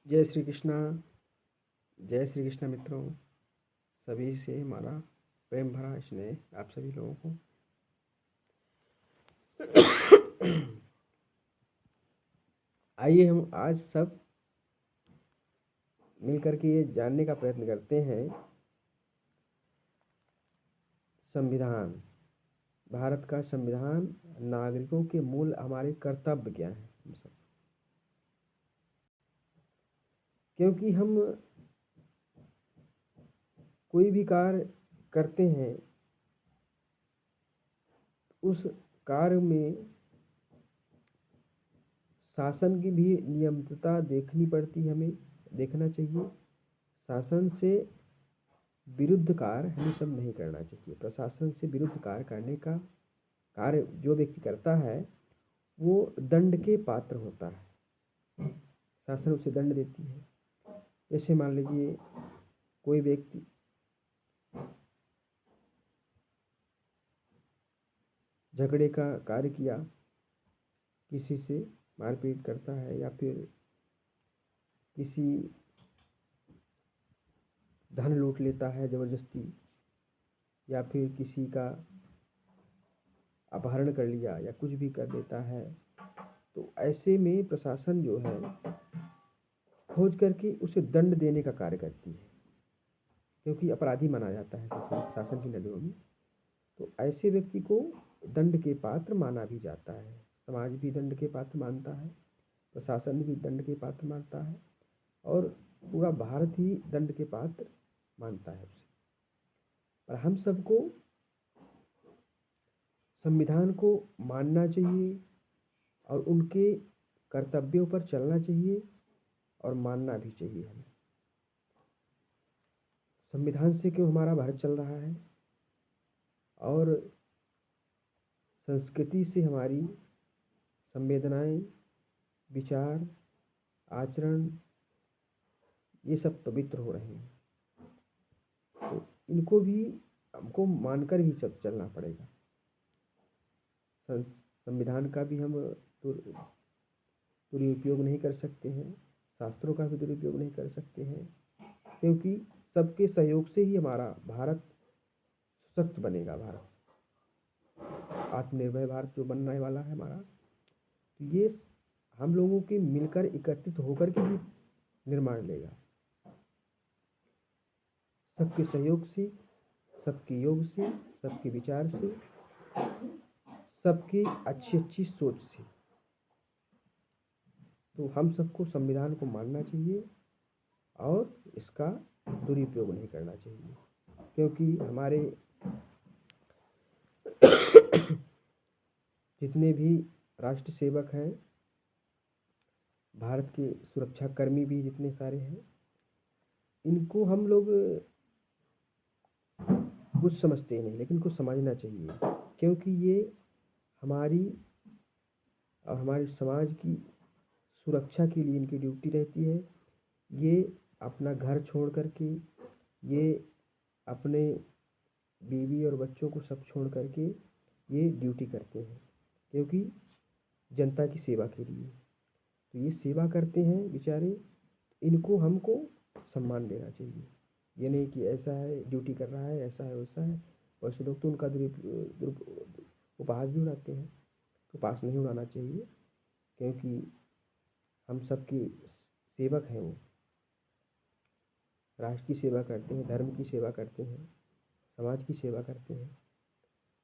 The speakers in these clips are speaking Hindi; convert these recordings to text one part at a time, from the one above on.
जय श्री कृष्णा। जय श्री कृष्णा मित्रों, सभी से हमारा प्रेम भरा स्नेह आप सभी लोगों को। आइए हम आज सब मिलकर के ये जानने का प्रयत्न करते हैं, संविधान, भारत का संविधान, नागरिकों के मूल हमारे कर्तव्य क्या हैं हम सब। क्योंकि हम कोई भी कार्य करते हैं, उस कार्य में शासन की भी नियमितता देखनी पड़ती है, हमें देखना चाहिए। शासन से विरुद्ध कार्य हमें सब नहीं करना चाहिए। प्रशासन से विरुद्ध कार्य करने का कार्य जो व्यक्ति करता है वो दंड के पात्र होता है, शासन उसे दंड देती है। जैसे मान लीजिए कोई व्यक्ति झगड़े का कार्य किया, किसी से मारपीट करता है या फिर किसी धन लूट लेता है ज़बरदस्ती, या फिर किसी का अपहरण कर लिया या कुछ भी कर देता है, तो ऐसे में प्रशासन जो है खोज करके उसे दंड देने का कार्य करती है, क्योंकि अपराधी माना जाता है शासन की नज़रों में। तो ऐसे व्यक्ति को दंड के पात्र माना भी जाता है। समाज भी दंड के पात्र मानता है, प्रशासन भी दंड के पात्र मानता है, और पूरा भारत ही दंड के पात्र मानता है उसे। और हम सबको संविधान को मानना चाहिए और उनके कर्तव्यों पर चलना चाहिए और मानना भी चाहिए हमें। संविधान से क्यों हमारा भारत चल रहा है, और संस्कृति से हमारी संवेदनाएं, विचार, आचरण, ये सब पवित्र हो रहे हैं। तो इनको भी हमको मानकर ही चलना पड़ेगा। संविधान का भी हम दुरुपयोग नहीं कर सकते हैं, शास्त्रों का भी दुरुपयोग नहीं कर सकते हैं, क्योंकि सबके सहयोग से ही हमारा भारत सशक्त बनेगा। भारत आत्मनिर्भर भारत जो बनने वाला है हमारा, तो ये हम लोगों के मिलकर एकत्रित होकर के ही निर्माण लेगा। सबके सहयोग से, सबके योग से, सबके विचार से, सबकी अच्छी सोच से। तो हम सबको संविधान को मानना चाहिए और इसका दुरुपयोग नहीं करना चाहिए, क्योंकि हमारे जितने भी राष्ट्र सेवक हैं, भारत के सुरक्षा कर्मी भी जितने सारे हैं, इनको हम लोग कुछ समझते नहीं, लेकिन कुछ समझना चाहिए, क्योंकि ये हमारी और हमारे समाज की सुरक्षा के लिए इनकी ड्यूटी रहती है। ये अपना घर छोड़ करके, ये अपने बीवी और बच्चों को सब छोड़ करके ये ड्यूटी करते हैं, क्योंकि जनता की सेवा के लिए। तो ये सेवा करते हैं बेचारे, इनको हमको सम्मान देना चाहिए। ये नहीं कि ऐसा है ड्यूटी कर रहा है, ऐसा है वैसा है। वैसे लोग तो उनका उपहास भी उड़ाते हैं, तो उपहास नहीं उड़ाना चाहिए, क्योंकि हम सबके सेवक हैं। वो राष्ट्र की सेवा करते हैं, धर्म की सेवा करते हैं, समाज की सेवा करते हैं।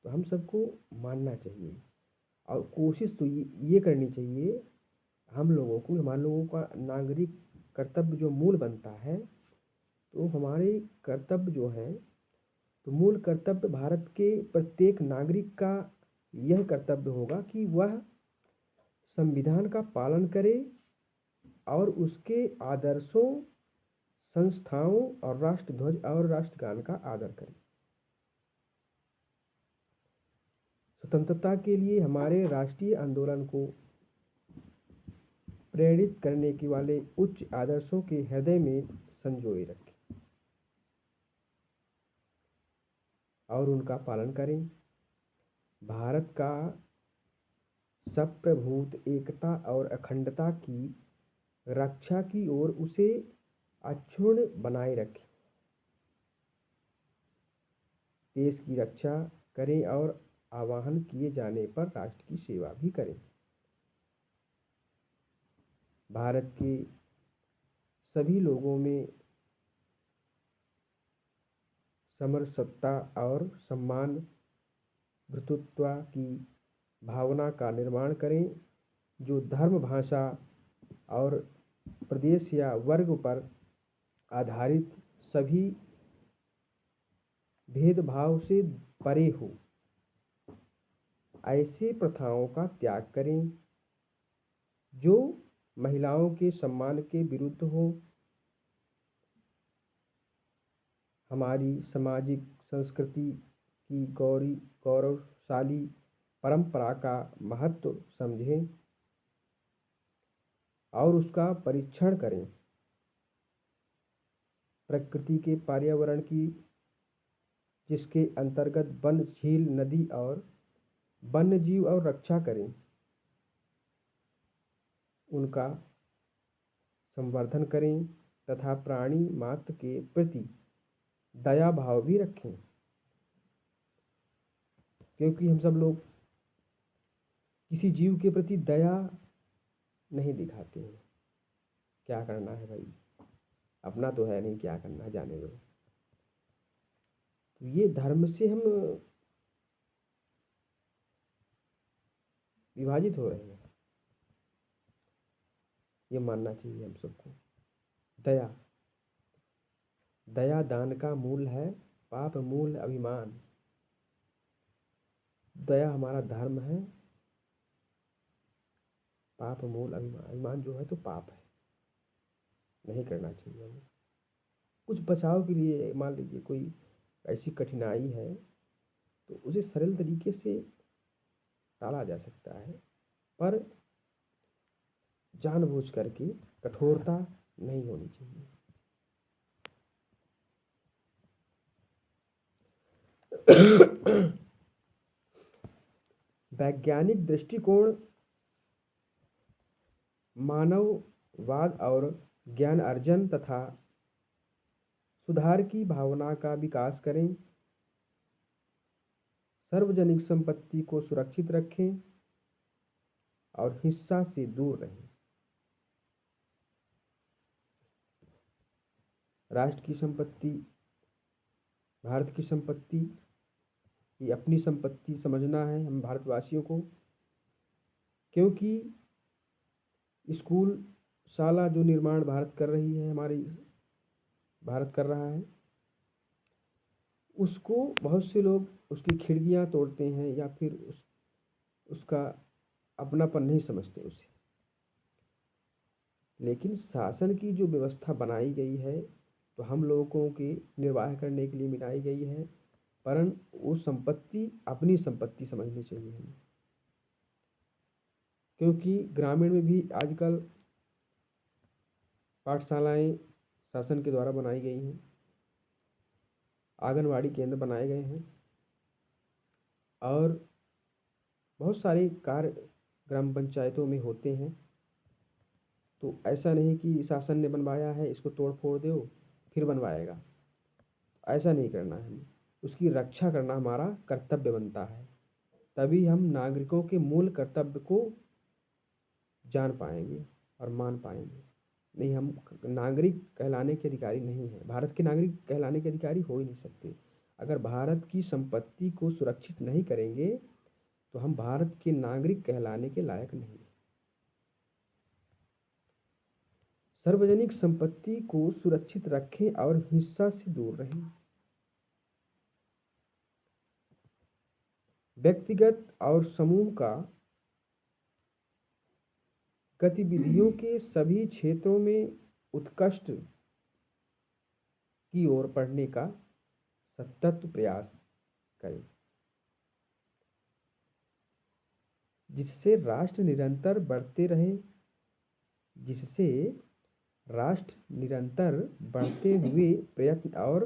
तो हम सबको मानना चाहिए और कोशिश तो ये करनी चाहिए हम लोगों को, हमारे लोगों का नागरिक कर्तव्य जो मूल बनता है, तो हमारे कर्तव्य जो है, तो मूल कर्तव्य भारत के प्रत्येक नागरिक का यह कर्तव्य होगा कि वह संविधान का पालन करे और उसके आदर्शों, संस्थाओं और राष्ट्रध्वज और राष्ट्रगान का आदर करे। स्वतंत्रता के लिए हमारे राष्ट्रीय आंदोलन को प्रेरित करने के वाले उच्च आदर्शों के हृदय में संजोए रखें और उनका पालन करें। भारत का सर्वभूत एकता और अखंडता की रक्षा की ओर उसे अक्षुण्ण बनाए रखें। देश की रक्षा करें और आह्वान किए जाने पर राष्ट्र की सेवा भी करें। भारत के सभी लोगों में समरसता और सम्मान भ्रातृत्व की भावना का निर्माण करें, जो धर्म, भाषा और प्रदेश या वर्ग पर आधारित सभी भेदभाव से परे हो। ऐसे प्रथाओं का त्याग करें जो महिलाओं के सम्मान के विरुद्ध हो। हमारी सामाजिक संस्कृति की गौरवशाली परंपरा का महत्व समझें और उसका परीक्षण करें। प्रकृति के पर्यावरण की, जिसके अंतर्गत वन, झील, नदी और वन्य जीव और रक्षा करें, उनका संवर्धन करें तथा प्राणी मात्र के प्रति दया भाव भी रखें, क्योंकि हम सब लोग किसी जीव के प्रति दया नहीं दिखाते हैं। क्या करना है भाई, अपना तो है नहीं, क्या करना है जाने दो। तो ये धर्म से हम विभाजित हो रहे हैं, ये मानना चाहिए हम सबको। दया, दया दान का मूल है, पाप मूल अभिमान। दया हमारा धर्म है, पाप मूल अभिमान। अभिमान जो है तो पाप है, नहीं करना चाहिए हमें। कुछ बचाव के लिए मान लीजिए कोई ऐसी कठिनाई है तो उसे सरल तरीके से टाला जा सकता है, पर जानबूझ करके कठोरता नहीं होनी चाहिए। वैज्ञानिक दृष्टिकोण मानववाद और ज्ञान अर्जन तथा सुधार की भावना का विकास करें। सार्वजनिक संपत्ति को सुरक्षित रखें और हिंसा से दूर रहें। राष्ट्र की संपत्ति, भारत की संपत्ति, ये अपनी संपत्ति समझना है हम भारतवासियों को, क्योंकि स्कूल शाला जो निर्माण भारत कर रही है, हमारी भारत कर रहा है, उसको बहुत से लोग उसकी खिड़कियां तोड़ते हैं या फिर उसका अपनापन नहीं समझते उसे। लेकिन शासन की जो व्यवस्था बनाई गई है तो हम लोगों के निर्वाह करने के लिए बनाई गई है, परंतु वो संपत्ति अपनी संपत्ति समझनी चाहिए हमें। क्योंकि ग्रामीण में भी आजकल पाठशालाएं शासन के द्वारा बनाई गई हैं, आंगनवाड़ी केंद्र बनाए गए हैं और बहुत सारे कार्य ग्राम पंचायतों में होते हैं। तो ऐसा नहीं कि शासन ने बनवाया है इसको तोड़ फोड़ दो फिर बनवाएगा, ऐसा नहीं करना है हमें। उसकी रक्षा करना हमारा कर्तव्य बनता है, तभी हम नागरिकों के मूल कर्तव्य को जान पाएंगे और मान पाएंगे। नहीं, हम नागरिक कहलाने के अधिकारी नहीं हैं, भारत के नागरिक कहलाने के अधिकारी हो ही नहीं सकते। अगर भारत की संपत्ति को सुरक्षित नहीं करेंगे तो हम भारत के नागरिक कहलाने के लायक नहीं। सार्वजनिक संपत्ति को सुरक्षित रखें और हिंसा से दूर रहें। व्यक्तिगत और समूह का गतिविधियों के सभी क्षेत्रों में उत्कृष्ट की ओर बढ़ने का सतत प्रयास करें, जिससे राष्ट्र निरंतर बढ़ते हुए प्रयत्न और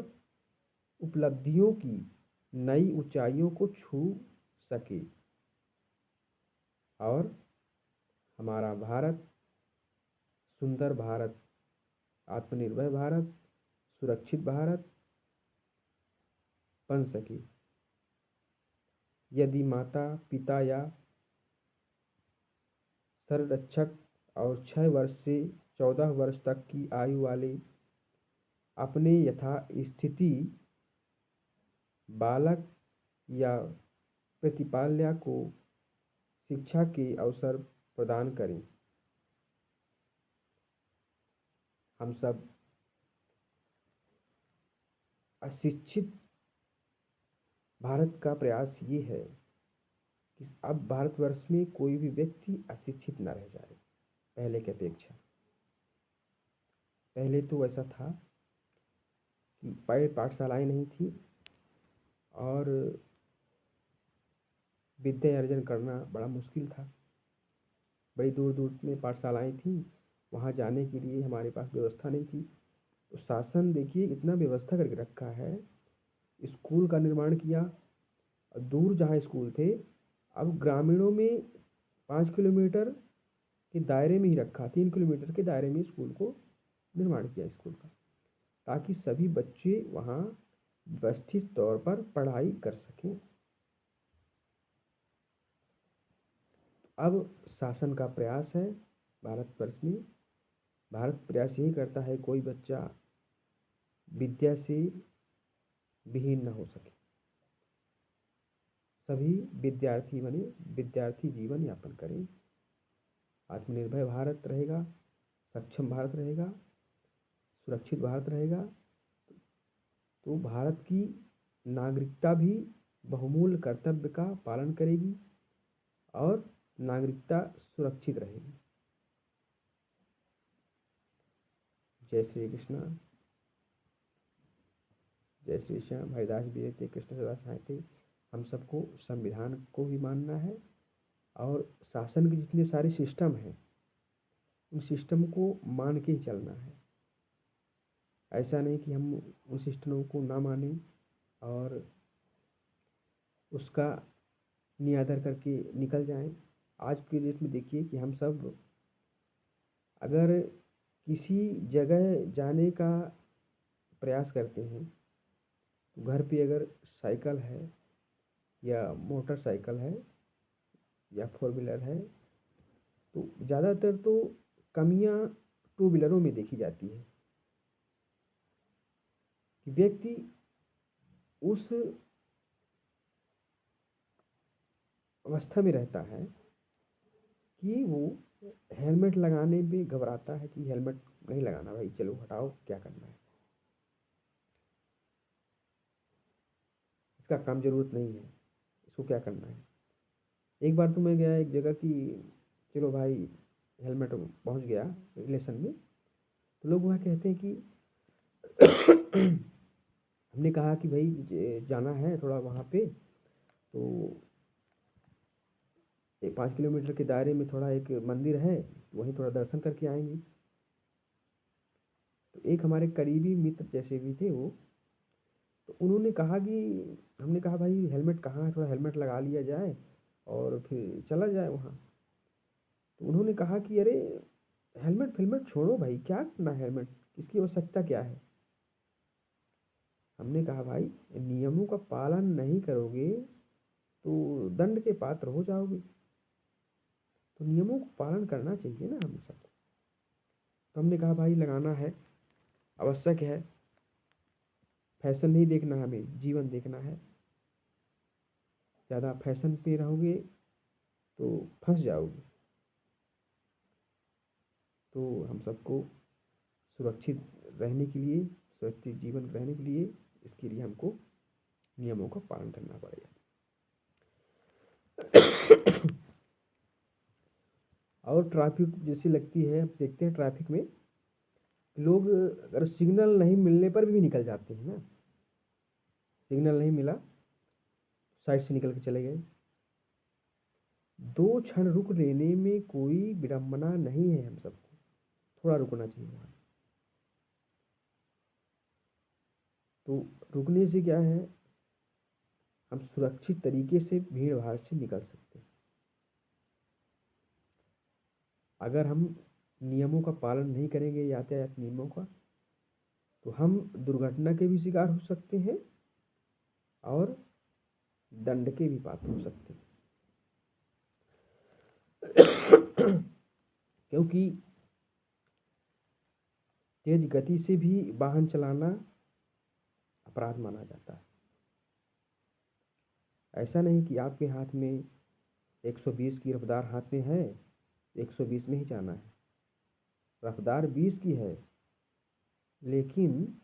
उपलब्धियों की नई ऊंचाइयों को छू सके और हमारा भारत सुंदर भारत, आत्मनिर्भर भारत, सुरक्षित भारत बन सके। यदि माता पिता या संरक्षक और 6 वर्ष से 14 वर्ष तक की आयु वाले अपने यथास्थिति बालक या प्रतिपाल्या को शिक्षा के अवसर प्रदान करें। हम सब अशिक्षित भारत का प्रयास ये है कि अब भारतवर्ष में कोई भी व्यक्ति अशिक्षित न रह जाए पहले की अपेक्षा। पहले तो ऐसा था कि पाठशालाएँ नहीं थी और विद्या अर्जन करना बड़ा मुश्किल था। बड़ी दूर दूर में पाठशालाएँ थीं, वहाँ जाने के लिए हमारे पास व्यवस्था नहीं थी। तो शासन देखिए इतना व्यवस्था करके रखा है, स्कूल का निर्माण किया। दूर जहाँ स्कूल थे अब ग्रामीणों में 5 किलोमीटर के दायरे में ही रखा, 3 किलोमीटर के दायरे में स्कूल को निर्माण किया स्कूल का, ताकि सभी बच्चे वहाँ व्यवस्थित तौर पर पढ़ाई कर सकें। अब शासन का प्रयास है भारतवर्ष में, भारत प्रयास यही करता है कोई बच्चा विद्या से विहीन न हो सके, सभी विद्यार्थी बने, विद्यार्थी जीवन यापन करें। आत्मनिर्भर भारत रहेगा, सक्षम भारत रहेगा, सुरक्षित भारत रहेगा, तो भारत की नागरिकता भी बहुमूल्य कर्तव्य का पालन करेगी और नागरिकता सुरक्षित रहेगी। जय श्री कृष्ण, जय श्री श्याम। हरिदास विरते कृष्ण सदा सहायते। हम सबको संविधान को भी मानना है और शासन के जितने सारे सिस्टम हैं उन सिस्टम को मान के ही चलना है। ऐसा नहीं कि हम उन सिस्टमों को ना मानें और उसका निरादर करके निकल जाएं। आज के डेट में देखिए कि हम सब अगर किसी जगह जाने का प्रयास करते हैं तो घर पे अगर साइकिल है या मोटरसाइकिल है या 4 व्हीलर है तो ज़्यादातर तो कमियां 2 व्हीलरों में देखी जाती है कि व्यक्ति उस अवस्था में रहता है कि वो हेलमेट लगाने में घबराता है कि हेलमेट नहीं लगाना, भाई चलो हटाओ, क्या करना है, इसका काम ज़रूरत नहीं है, इसको क्या करना है। एक बार तो मैं गया एक जगह कि चलो भाई हेलमेट पहुंच गया रिलेशन में, तो लोग वहाँ कहते हैं कि हमने कहा कि भाई जाना है थोड़ा वहाँ पे, तो 5 किलोमीटर के दायरे में थोड़ा एक मंदिर है, वहीं थोड़ा दर्शन करके आएंगे। तो एक हमारे करीबी मित्र जैसे भी थे वो, तो उन्होंने कहा कि हमने कहा भाई हेलमेट कहाँ है, थोड़ा हेलमेट लगा लिया जाए और फिर चला जाए वहाँ। तो उन्होंने कहा कि अरे हेलमेट छोड़ो भाई, क्या करना है हेलमेट, इसकी आवश्यकता क्या है। हमने कहा भाई नियमों का पालन नहीं करोगे तो दंड के पात्र हो जाओगे, तो नियमों को पालन करना चाहिए ना हमें सबको। तो हमने कहा भाई लगाना है, आवश्यक है, फैशन नहीं देखना, हमें जीवन देखना है। ज़्यादा फैशन पे रहोगे तो फंस जाओगे। तो हम सबको सुरक्षित रहने के लिए, सुरक्षित जीवन रहने के लिए, इसके लिए हमको नियमों का पालन करना पड़ेगा। और ट्रैफिक जैसी लगती है, देखते हैं ट्रैफिक में लोग अगर सिग्नल नहीं मिलने पर भी निकल जाते हैं ना, सिग्नल नहीं मिला साइड से निकल के चले गए। 2 क्षण रुक लेने में कोई विडंबना नहीं है, हम सबको थोड़ा रुकना चाहिए वहाँ। तो रुकने से क्या है, हम सुरक्षित तरीके से भीड़ भाड़ से निकल सकते हैं। अगर हम नियमों का पालन नहीं करेंगे, यातायात नियमों का, तो हम दुर्घटना के भी शिकार हो सकते हैं और दंड के भी पात्र हो सकते हैं। क्योंकि तेज गति से भी वाहन चलाना अपराध माना जाता है। ऐसा नहीं कि आपके हाथ में 120 की रफ्तार हाथ में है, 120 में ही जाना है। रफ्तार 20 की है, लेकिन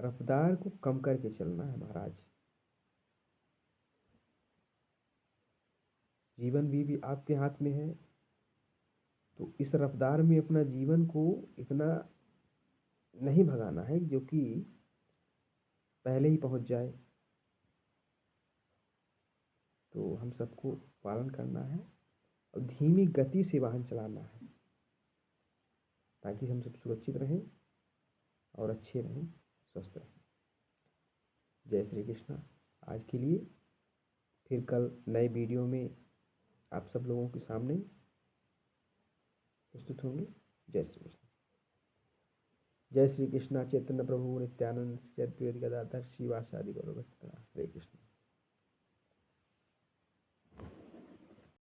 रफ्तार को कम करके चलना है महाराज। जीवन भी आपके हाथ में है, तो इस रफ्तार में अपना जीवन को इतना नहीं भगाना है जो कि पहले ही पहुंच जाए। तो हम सबको पालन करना है और धीमी गति से वाहन चलाना है, ताकि हम सब सुरक्षित रहें और अच्छे रहें, स्वस्थ रहें। जय श्री कृष्णा। आज के लिए फिर कल नए वीडियो में आप सब लोगों के सामने प्रस्तुत होंगे। जय श्री कृष्ण। जय श्री कृष्णा। चैतन्य प्रभु नित्यानंद श्री अद्वैत गदाधर श्रीवासादि गौरभक्त। हरे कृष्ण।